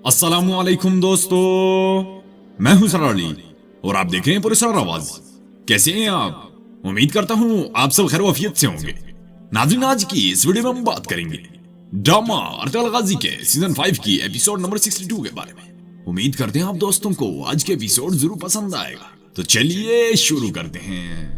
अस्सलामुअलैकुम दोस्तों, मैं हूं सराली और आप देख रहे हैं पुरस्कार आवाज। कैसे हैं आप? उम्मीद करता हूं आप सब खैर वफियत से होंगे। नाज़रीन, आज की इस वीडियो में हम बात करेंगे ड्रामा अर्तुगरुल गाजी के सीजन 5 की एपिसोड नंबर 62 के बारे में। उम्मीद करते हैं आप दोस्तों को आज के एपिसोड जरूर पसंद आएगा। तो चलिए शुरू करते हैं।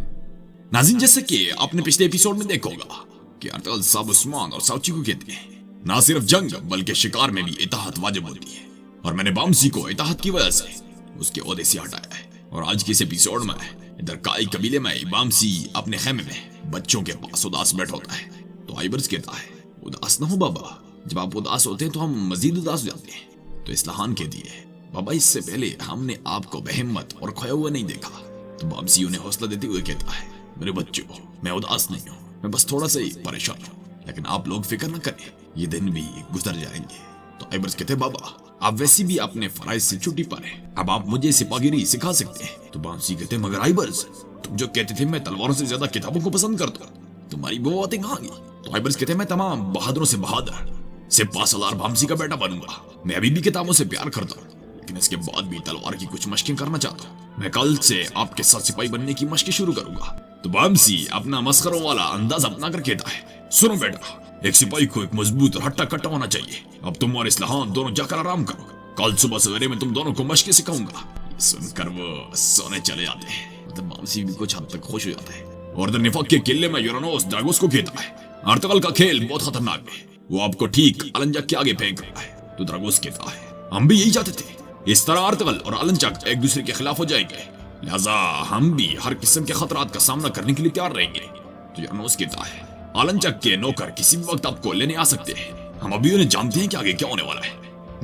नाज़रीन, जैसे कि आपने पिछले एपिसोड में देखा होगा कि अर्तुगरुल साहब उस्मान और साउची को कहते हैं ना सिर्फ जंग बल्कि शिकार में भी इताहत वाजिब होती है, और मैंने बामसी को इताहत की वजह से उसके ओहदे से हटाया है। और आज के इस एपिसोड में इधर काई कबीले में बामसी अपने खेमे में बच्चों के पास उदास बैठा होता है। तो आइबर्स कहता है, उदास ना हो बाबा, जब आप उदास होते हैं तो हम मजीद उदास हो जाते हैं। तो इस्लाहान कहती है, बाबा इससे पहले हमने आपको बेहिम्मत और खोया हुआ नहीं देखा। तो बामसी उन्हें हौसला देते हुए कहता है, मेरे बच्चों, मैं उदास नहीं हूँ, मैं बस थोड़ा सा ही परेशान हूँ, लेकिन आप लोग फिक्र न करें, ये दिन भी गुजर जाएंगे। तो आइबर्स कहते, बाबा आप वैसे भी अपने फराइज से छुट्टी पर हैं, अब आप मुझे सिपाहीगिरी सिखा सकते हैं। तो बामसी कहते, मगर आइबर्स, तुम जो कहते थे मैं तलवारों से ज्यादा किताबों को पसंद करता हूँ, तुम्हारी वो बातें कहाँ गई? तो आइबर्स कहते, मैं तमाम बहादुरों से बहादुर सिपा सलार बामसी का बेटा बनूंगा। मैं अभी भी किताबों से प्यार करता हूँ, लेकिन इसके बाद भी तलवार की कुछ मशकें करना चाहता हूँ। मैं कल से आपके साथ सिपाही बनने की मशकें शुरू करूंगा। तो बामसी अपना मस्खरों वाला अंदाज अपना कर कहता है, सुनो बेटा, एक सिपाही को एक मजबूत और हट्टा कट्टा होना चाहिए। अब तुम और इस्लाहान दोनों जाकर आराम करो, कल सुबह सवेरे में तुम दोनों को मशकें सिखाऊंगा। सुनकर वो सोने चले जाते हैं। मतलब बामसी भी कुछ हद तक खुश हो जाता है। और द निफाक के किले में यूरानोस ड्रैगोस को कहता है, अर्तुगरुल का खेल बहुत खतरनाक है, वो आपको ठीक अलंजक के आगे फेंक रहा है। तो ड्रैगोस कहता है, हम भी यही चाहते थे, इस तरह अर्तुगरुल और अलंजक एक दूसरे के खिलाफ हो जाएंगे, लिहाजा हम भी हर किस्म के खतरात का सामना करने के लिए तैयार रहेंगे। तो यूरानोस कहता है, अलंजक के नौकर किसी भी वक्त आपको लेने आ सकते हैं, हम अभी उन्हें जानते हैं कि आगे क्या होने वाला है।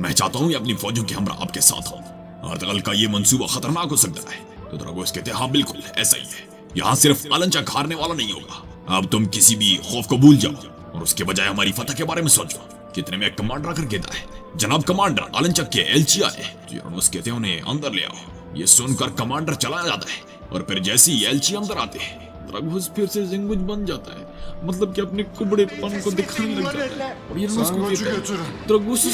मैं चाहता हूँ अपनी फौजों के हमरा आपके साथ हो, अर्तुगरुल का ये मंसूबा खतरनाक हो सकता है। तो ड्रैगोस कहते हैं, हाँ बिल्कुल ऐसा ही है, यहाँ सिर्फ अलंजक हारने वाला नहीं होगा। अब तुम किसी भी खौफ को भूल जाओ और उसके बजाय हमारी फतह के बारे में सोचो। कितने में एक कमांडर आकर कहता है, जनाब कमांडर, अलंजक के एलची आए। तो यूरानोस कहते हैं, उन्हें अंदर ले आओ। ये सुनकर कमांडर चला जाता है, और फिर जैसे ही एलची अंदर आते हैं ड्रैगोस फिर से जिंगुज बन जाता है, मतलब कि अपने कुबड़ेपन को दिखाने लग जाता है। और यूरानोस को कहता है, ड्रैगोस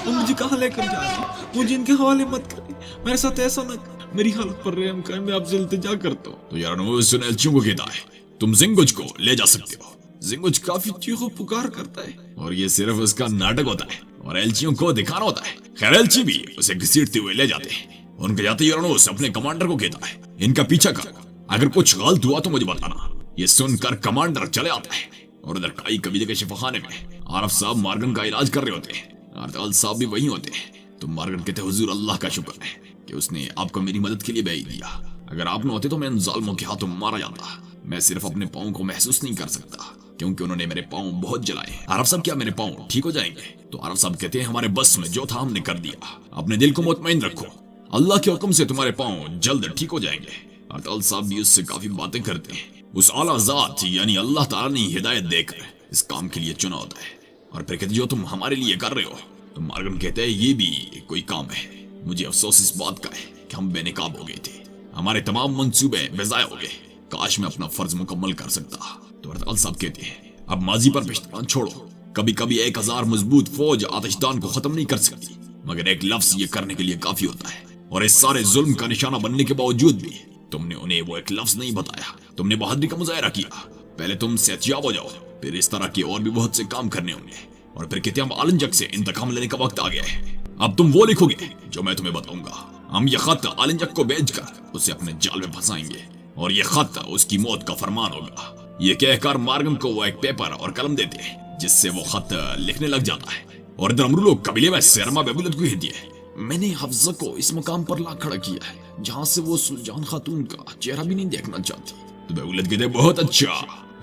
तुम मुझे कहाँ लेकर जा रहे हो? मुझे इनके हवाले मत करें, मेरे साथ ऐसा न कर, मेरी हालत पर रहम कर, मैं आपसे इल्तिजा करता हूँ। तो यूरानोस उन एलचियों को कहता है, तुम जिंगुज को ले जा सकते हो। जिंगुज काफी चीखो पुकार करता है, और ये सिर्फ उसका नाटक होता है और एलचियों को दिखाना होता है। खैर एलची भी उसे घसीटते हुए ले जाते हैं। उनके जाते यूरानोस अपने कमांडर को कहता है, इनका पीछा कर, अगर कुछ गलत हुआ तो मुझे बताना। ये सुनकर कमांडर चले आता है, और उधर काई कबीले के शिफाखाने में आरफ साहब मार्गन का इलाज कर रहे होते हैं। अर्तुगरुल साहब भी वहीं होते हैं। तो मार्गन कहते हैं, हुजूर अल्लाह का शुक्र है कि उसने आपको मेरी मदद के लिए भेज दिया, अगर आप न होते तो मैं इन जालिमों के हाथों मारा जाता। मैं सिर्फ अपने पाँव को महसूस नहीं कर सकता, क्योंकि उन्होंने मेरे पाँव बहुत जलाए। आरफ साहब, क्या मेरे पाँव ठीक हो जाएंगे? तो आरफ साहब कहते हैं, हमारे बस में जो था हमने कर दिया, अपने दिल को मुतमईन रखो, अल्लाह के हुक्म से तुम्हारे पाँव जल्द ठीक हो जाएंगे। अर्तुगरुल साहब भी उससे काफी बातें करते हैं। उस आला जात यानी अल्लाह ताला ने हिदायत देकर इस काम के लिए चुना होता है। और फिर कहते, जो तुम हमारे लिए कर रहे हो। तो मार्गन कहते हैं, ये भी कोई काम है, मुझे अफसोस इस बात का है कि हम बेनकाब हो गए थे, हमारे तमाम मंसूबे बेजाया हो गए, काश मैं अपना फर्ज मुकम्मल कर सकता। तो अर्तुगरुल साहब कहते हैं, अब माजी पर पिछताना छोड़ो, कभी कभी 1000 मजबूत फौज आतिशदान को खत्म नहीं कर सकती, मगर एक लफ्ज ये करने के लिए काफी होता है। और इस सारे जुल्म का निशाना बनने के बावजूद भी तुमने उन्हें वो एक लफ्ज नहीं बताया, तुमने बहादुरी का मुजाहरा किया। पहले तुम सेहतयाब हो जाओ, फिर इस तरह के और भी बहुत से काम करने होंगे। और फिर कहते हैं, अलंजक से इंतकाम लेने का वक्त आ गया है, अब तुम वो लिखोगे जो मैं तुम्हें बताऊंगा। हम ये खत अलंजक को भेजकर उसे अपने जाल में फंसाएंगे, और ये खत उसकी मौत का फरमान होगा। ये कहकर मार्गन को वो एक पेपर और कलम देते हैं, जिससे वो खत लिखने लग जाता है। और इधर अमरू लोग कबीले में सेरमा बेबुलत को कहती है, मैंने हफ्जा को इस मकाम पर ला खड़ा किया है जहाँ से वो सुल्तान खातून का चेहरा भी नहीं देखना चाहती। तो बेबुलत कहते, बहुत अच्छा,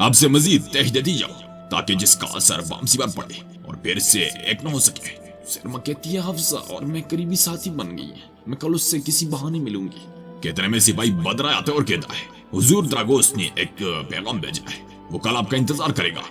आपसे मजीद तहज देती जाओ, ताकि जिसका असर बामसी पर पड़े और फिर से एक न हो सके। सेरमा कहती है, हफ्जा और मैं करीबी साथी बन गई है, मैं कल उससे किसी बहाने मिलूंगी। कहते में सिपाही बदरा आते और कहता है, हुजूर ड्रैगोस ने एक पैगाम भेजा है, वो कल आपका इंतजार करेगा।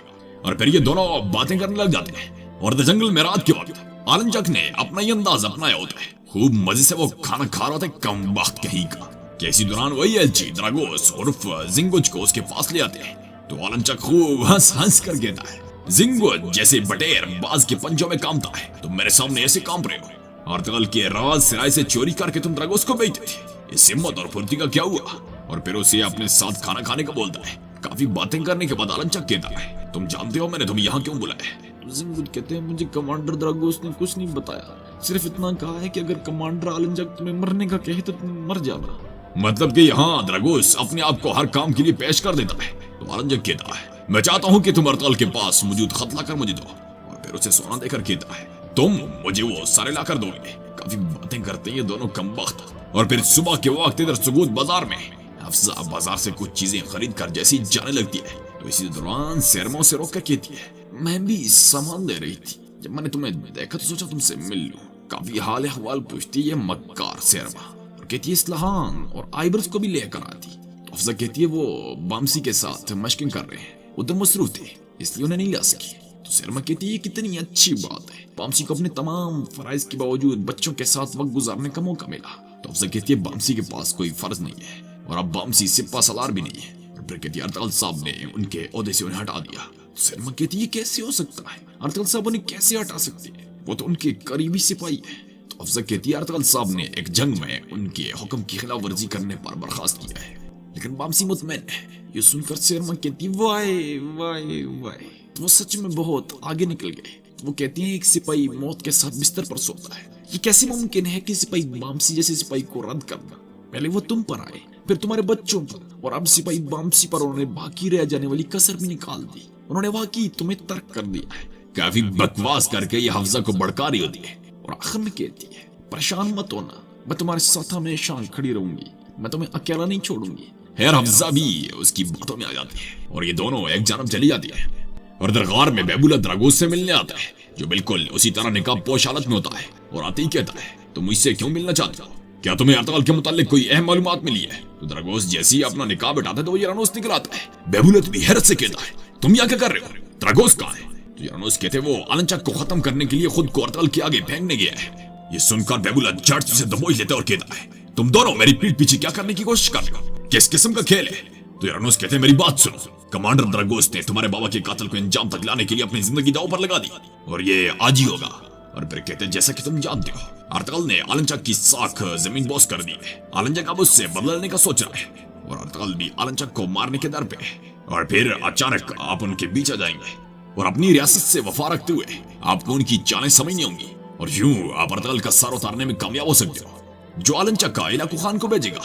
और फिर ये दोनों बातें करने लग जाते हैं। और जंगल में रात के वक्त अलंजक ने अपना ही अंदाज अपनाया होता है, खूब मजे से वो खाना खा रहा था, कम वक्त कहीं का। कि इसी दौरान वही एलची द्रागोस उर्फ जिंगुच को उसके पास ले आते हैं तो आलनचक खूब हंस हंस कर कहता है, जिंगुच जैसे बटेर बाज के पंजों में कामता है, तुम मेरे सामने ऐसे कांप रहे हो। अर्तगल के राज सिराय से चोरी करके तुम द्रागोस को बेचते थे, इस हिम्मत और फुर्ती का क्या हुआ? और फिर उसे अपने साथ खाना खाने का बोलता है। काफी बातें करने के बाद आलनचक कहता है, तुम जानते हो मैंने तुम्हें यहाँ क्यों बुलाया? जिंगुच कहते हैं, मुझे कमांडर द्रागोस ने कुछ नहीं बताया, सिर्फ इतना कहा है कि अगर कमांडर आलनचक तुम्हें मरने का कहे तो तुम मर जाना। मतलब कि यहाँ द्रागोस अपने आप को हर काम के लिए पेश कर देता है। तो आलनचक कहता है, मैं चाहता हूँ कि तुम अर्तगल के पास मौजूद खत लाकर मुझे दो। और फिर उसे सोना देकर कहता है, तुम मुझे वो सारे लाकर दोगे। काफी बातें करते हैं ये दोनों कमबख्त। और फिर सुबह के वक्त इधर सुगूत बाजार में हफ्सा बाजार से कुछ चीजें खरीद कर जैसी जाने लगती है तो इसी दौरान सेरमा से रोक कर कहती है, मैं भी सामान ले रही थी, जब मैंने तुम्हें देखा तो सोचा तुमसे मिल लूं। काफी हाल अहवाल पूछती है मक्कार सेरमा और कहती है इस्लाहान और आइबर्स को भी लेकर आती। तो अफजा कहती है वो बामसी के साथ मशकिंग कर रहे हैं, उधर मसरूफ थे इसलिए उन्हें नहीं ला सकी। तो सेरमा कहती है कितनी अच्छी बात है, बामसी को अपने तमाम फराइज के बावजूद बच्चों के साथ वक्त गुजारने का मौका मिला। तो अफजा कहती है बामसी के पास कोई फर्ज नहीं है और अब बामसी सिपा सलार भी नहीं है। और फिर कहती है अर्तगल साहब ने उनके ओहदे से उन्हें हटा दिया। तो सेरमा कहती है कैसे हो सकता है, अर्तगल साहब उन्हें कैसे हटा सकते हैं, वो तो उनके करीबी सिपाही है। तो अफजा कहती है अर्तगल साहब ने एक जंग में उनके हुक्म की खिलाफ वर्जी करने पर बर्खास्त किया है, लेकिन बामसी मुतमैन है। ये सुनकर सेरमा कहती वाय वाय वाय, तो वो सच में बहुत आगे निकल गए। वो कहती हैं एक सिपाही मौत के साथ बिस्तर पर सोता है, ये कैसे मुमकिन है कि सिपाही बामसी जैसे सिपाही को रद्द करना? पहले वो तुम पर आए, फिर तुम्हारे बच्चों पर, और अब सिपाही बामसी पर उन्होंने बाकी रह जाने वाली कसर भी निकाल दी। उन्होंने वाकई तुम्हें तर्क कर दिया है। काफी बकवास करके ये हफ्जा को भड़का रही होती है और आखिर में कहती है, परेशान मत होना, मैं तुम्हारे साथ हमेशा खड़ी रहूंगी, मैं तुम्हें अकेला नहीं छोड़ूंगी। खैर हफ्जा भी उसकी बातों में आ जाती है और ये दोनों एक जानब चली जाती है। और दरगार में बेबुला द्रागोस से मिलने आता है जो बिल्कुल उसी तरह निकाब पोश हालत में होता है और आते ही कहता है, तुम मुझसे क्यों मिलना चाहते हो? क्या तुम्हें अर्तगल के मुतालिक कोई अहम मालूमात मिली है? तो द्रागोस जैसे ही अपना निकाब हटाता है तो वो यूरानोस निकल आता है। बेबुलत भी हैरत से कहता है, तुम यहाँ क्या कर रहे हो? द्रागोस कहाँ है? तो यूरानोस कहते वो आलनचक को खत्म करने के लिए खुद को अर्तगल के आगे फेंकने गया है। ये सुनकर बेबुलत झट से दबोच लेता है और कहता है, तुम दोनों मेरी पीठ पीछे क्या करने की कोशिश कर रहे हो? किस किस्म का खेल है? तो यूरानोस कहते हैं, मेरी बात सुनो, कमांडर द्रागोस ने तुम्हारे बाबा के कातिल को अंजाम तक लाने के लिए अपनी जिंदगी दांव पर लगा दी और ये आज ही होगा। और फिर कहते हैं, जैसा कि तुम जानते हो अर्तगल ने आलनचक की साख जमीन बोस कर दी है। आलनचक अब उससे बदला लेने का सोच रहा है और अर्तगल भी आलनचक को मारने के दर पे है। और फिर अचानक आप उनके बीच आ जाएंगे और अपनी रियासत से वफा रखते हुए आपको उनकी चालें समझनी होंगी और यूं आप अर्तगल का सर उतारने में कामयाब हो सकते हो। जो आलनचक का इलाकू खान को भेजेगा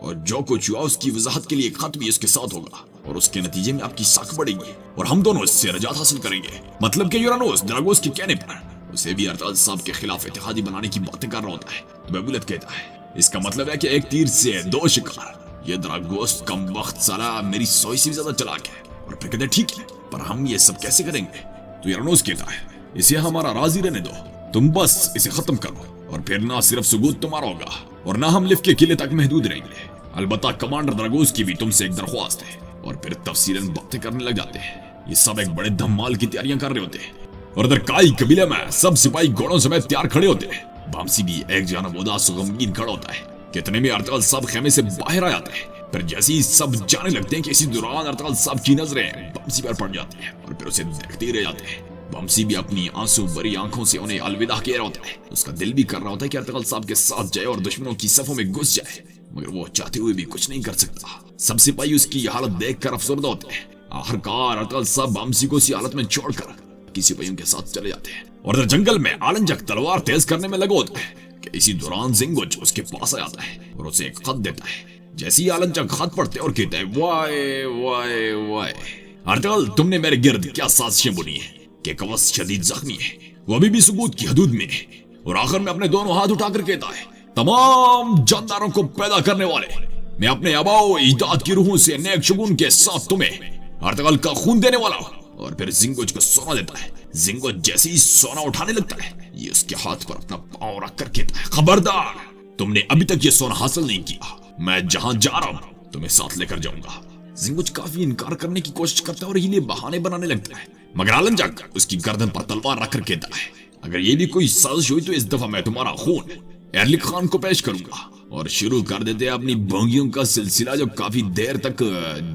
और जो कुछ हुआ उसकी वजाहत के लिए खत भी उसके साथ होगा और उसके नतीजे में आपकी साख बढ़ेगी और हम दोनों इससे रजात हासिल करेंगे। मतलब कि यूरानोस द्रागोस के कहने पर उसे भी अर्तगल साहब के खिलाफ इत्तेहादी बनाने की बातें कर रहा होता है। तो बेबुलत कहता है, इसका मतलब है कि एक तीर से दो शिकार। ये द्रागोस कमबख्त साला मेरी सोई से भी ज्यादा चालाक है। और फिर कहते हैं, ठीक है, पर हम ये सब कैसे करेंगे? तो यूरानोस कहता है, इसे हमारा राजी रहने दो, तुम बस इसे खत्म करो और फिर ना सिर्फ सुगूत तुम्हारा होगा और ना हम लिफ्ट के किले तक महदूद रहेंगे। अलबत्ता कमांडर द्रागोस की भी तुमसे एक दरख्वास्त है। और फिर तफसीलन बातें करने लग जाते हैं। ये सब एक बड़े धमाल की तैयारियां कर रहे होते हैं और इधर काई कबीले में सब सिपाही घोड़ों समेत तैयार खड़े होते हैं। बामसी भी एक जानब उदास गमगीन खड़ा होता है। कितने में अर्तगल साहब खेमे से बाहर आ जाते हैं। फिर जैसे ही सब जाने लगते हैं कि इसी दौरान अर्तगल साहब की नजरें बामसी पर पड़ जाती है और फिर उसे देखते ही रह जाते हैं। बामसी भी अपनी आंसू भरी आंखों से उन्हें अलविदा कह रहा होता है। उसका दिल भी कर रहा होता है कि अर्तगल साहब के साथ जाए और दुश्मनों की सफों में घुस जाए, मगर वो चाहते हुए भी कुछ नहीं कर सकता। सब सिपाही उसकी हालत देखकर अफसरदा होते हैं। आखिरकार अर्तगल साहब बामसी को इसी हालत में छोड़कर किसी सिपाहियों के साथ चले जाते हैं और जंगल में आलनचक तलवार तेज करने में लगा होता है कि इसी दौरान जिंगुच उसके पास आ जाता है और उसे एक खत देता है। जैसे ही आलनचक खत पढ़ते और कहता है, वाय वाय वाय अर्तगल, तुमने मेरे गिर्द क्या साजिशें बुनी है कि कवच शदीद जख्मी है, वो अभी भी सुगूत की हदूद में है। और आखिर में अपने दोनों हाथ उठाकर कहता है, तमाम जानदारों को पैदा करने वाले, मैं अपने आबाओ इजाद की रूहों से नेक शुगुन के साथ तुम्हें अर्तगल का खून देने वाला हूं। और फिर जिंगुच को सोना देता है। जिंगुच जैसे ही सोना उठाने लगता है, ये उसके हाथ पर अपना पांव रख कर कहता है, खबरदार, तुमने अभी तक ये सोना हासिल नहीं किया, मैं जहां जा रहा हूं तुम्हें साथ लेकर जाऊंगा। जिंगुच काफी इनकार करने की कोशिश करता है और ये बहाने बनाने लगता है, मगर आलनचक उसकी गर्दन पर तलवार रखकर कहता है, अगर ये भी कोई साजिश हुई तो इस दफा मैं तुम्हारा खून एरलिक खान को पेश करूंगा। और शुरू कर देते हैं अपनी भोंगियों का सिलसिला जो काफी देर तक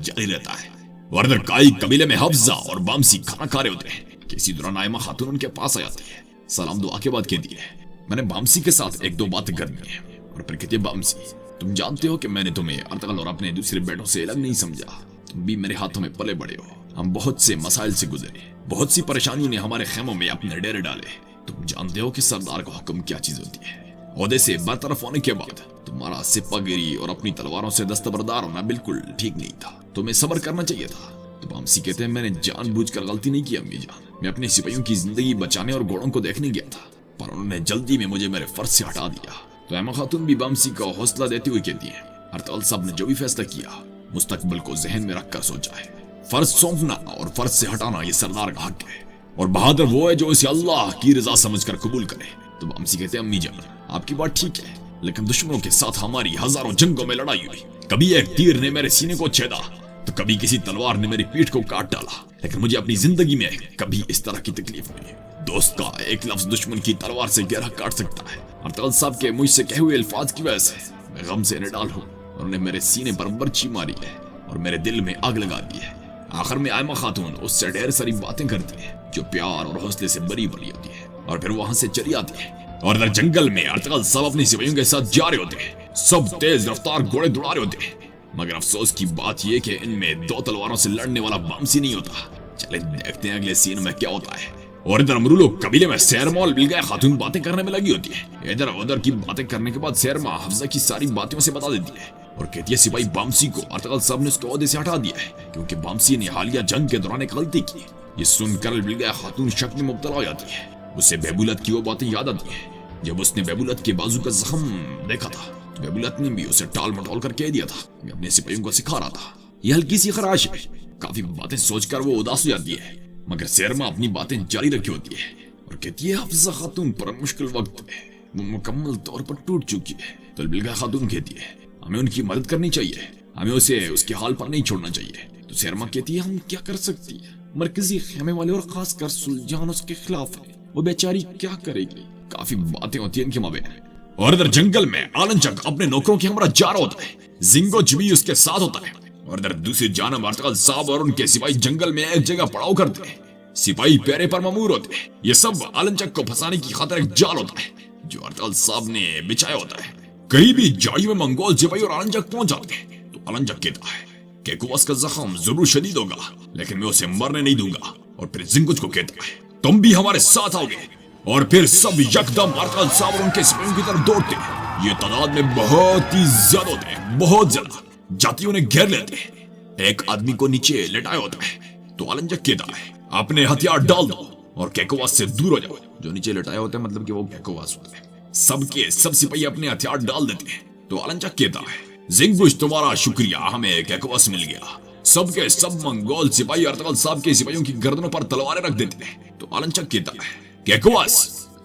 जारी रहता है। और इधर काई कबीले में हफ्जा और बामसी खाना खा रहे होते हैं कि इसी दौरान नाइमा खातून उनके पास आ जाती है। सलाम दुआ के बाद कहती है, मैंने बामसी के साथ एक दो बातें करनी है। और फिर कहती है, बामसी तुम जानते हो कि मैंने तुम्हें अर्तगल और अपने दूसरे बेटों से अलग नहीं समझा। तुम भी मेरे हाथों में पले बड़े हो। हम बहुत से मसाइल से गुजरे, बहुत सी परेशानियों ने हमारे खेमों में अपने डेरे डाले। तुम जानते हो कि सरदार का हुक्म क्या चीज होती है। ओहदे से बरतरफ होने के बाद तुम्हारा सिपागिरी और अपनी तलवारों से दस्तबरदार होना बिल्कुल ठीक नहीं था। तुम्हें सब्र करना चाहिए था। तो बामसी कहते हैं, मैंने जानबूझकर गलती नहीं की अम्मी जान। मैं अपने सिपाहियों की जिंदगी बचाने और घोड़ों को देखने गया था, पर उन्होंने जल्दी में मुझे मेरे फर्ज से हटा दिया। तो एमा खातून भी बामसी का हौसला देते हुए कहती है, अर्तगल साहब ने जो भी फैसला किया मुस्तकबिल को जहन में रखकर सोचा है। फर्ज सौंपना और फर्ज से हटाना ये सरदार का हक है, और बहादुर वो है जो इसे अल्लाह की रजा समझकर कबूल करे। तो बामसी कहते हैं, अम्मी जान आपकी बात ठीक है, लेकिन दुश्मनों के साथ हमारी हजारों जंगों में लड़ाई हुई। कभी एक तीर ने मेरे सीने को छेदा तो कभी किसी तलवार ने मेरी पीठ को काट डाला, लेकिन मुझे अपनी जिंदगी में कभी इस तरह की तकलीफ नहीं। दोस्त का एक लफ्ज दुश्मन की तलवार से गहरा काट सकता है। अर्तगल साहब के मुझसे कहे हुए अल्फाज की वजह से मैं गम से निडाल हूँ, और उन्हें मेरे सीने पर बर्छी मारी है और मेरे दिल में आग लगा दी है। आखिर में आयमा खातून उससे ढेर सारी बातें करती है जो प्यार और हौसले से बरी बरी होती है, और फिर वहां से चली आती है। और इधर जंगल में अर्तगल साहब अपनी सिपाहियों के साथ जा रहे होते हैं। सब तेज रफ्तार घोड़े दौड़ा रहे होते हैं, मगर अफसोस की बात यह कि इनमें दो तलवारों से लड़ने वाला बामसी नहीं होता। चले देखते हैं अगले सीन में क्या होता है। और इधर अमरूलो कबीले में सैरमौल मिल गया खातून बातें करने में लगी होती है। इधर उधर की बातें करने के बाद सैरमा हफ्जा की सारी बातें से बता देती है और कहती है, सिपाही बामसी को अर्तगल साहब ने उसके ओहदे से हटा दिया है क्योंकि बामसी ने हालिया जंग के दौरान एक गलती की। ये सुनकर मिल गया खातून शक में मुब्तला हो जाती है। उसे बेबुलत की वो बातें याद आती है जब उसने बेबुलत के बाजू का जख्म देखा था। तो बेबुलत ने भी उसे टाल मटोल कर कह दिया था, मैं अपने सिपाहियों को सिखा रहा था। यह हल्की सी खराश है। काफी बातें सोचकर वो उदास हो जाती है, मगर सैरमा अपनी बातें जारी रखी होती है और कहती है, हफ्जा खातून पर मुश्किल वक्त है, वो मुकम्मल तौर पर टूट चुकी है। तो बिलगा खातून कहती है, हमें उनकी मदद करनी चाहिए, हमें उसे उसके हाल पर नहीं छोड़ना चाहिए। तो सैरमा कहती है, हम क्या कर सकती है, मरकजी खेमे वाले और खासकर सुल्तान उसके खिलाफ है, वो बेचारी क्या करेगी। काफी बातें होती है इनके माबेन। और इधर जंगल में आलनचक अपने नौकरों की हमरा जा रहा होता है। जिंगो भी उसके साथ होता है। और इधर दूसरी जानब अर्तगल साहब और उनके सिपाही जंगल में एक जगह पड़ाव करते हैं। सिपाही पैरे पर ममूर होते हैं। ये सब आलनचक को फंसाने की खातिर एक जाल होता है जो अर्तगल साहब ने बिछाया होता है। करीबी जाड़ी में मंगोल सिपाही और आलनचक पहुंच जाते हैं। तो आलनचक कहता है कि कुवस का जख्म जरूर शदीद होगा, लेकिन मैं उसे मरने नहीं दूंगा। और फिर जिंगुज को कहता है, तुम भी हमारे साथ आओगे। और फिर सब यकदम अर्तगल साहब और उनके सिपाहियों की तरफ दौड़ते हैं। ये तादाद में बहुत ही ज्यादा होते हैं, बहुत ज्यादा। जाति उन्हें घेर लेते हैं। एक आदमी को नीचे लेटाया होता है। तो आलनचक कहता है, अपने हथियार डाल दो और केकोवास से दूर हो जाओ। जो नीचे लेटाया होता है मतलब कि वो केकोवास होता है। सबके सब सिपाही अपने हथियार डाल देते हैं। तो आलनचक कहता है, जिंगुश तुम्हारा शुक्रिया, हमें केकोवास मिल गया। सबके सब मंगोल सिपाही अर्तगल साहब के सिपाहियों की गर्दनों पर तलवारें रख देते हैं। तो आलनचक कहता है, केकोवास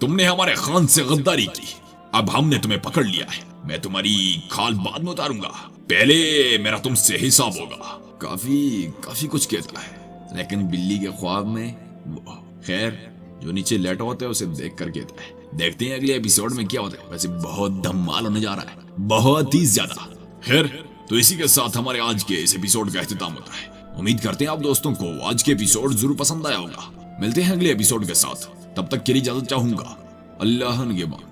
तुमने हमारे खान से गद्दारी की, अब हमने तुम्हें पकड़ लिया है। मैं तुम्हारी खाल बाद में उतारूंगा, पहले मेरा तुमसे हिसाब होगा। काफी कुछ कहता है, लेकिन बिल्ली के ख्वाब में खैर जो नीचे लेटा होता है उसे देख कर कहता है। देखते हैं अगले एपिसोड में क्या होता है। वैसे बहुत धमाल होने जा रहा है, बहुत ही ज्यादा। खैर तो इसी के साथ हमारे आज के इस एपिसोड का इख्तिताम होता है। उम्मीद करते हैं आप दोस्तों को आज के एपिसोड जरूर पसंद आया होगा। मिलते हैं अगले एपिसोड के साथ, तब तक के लिए इजाजत चाहूंगा। अल्लाह निगहबान।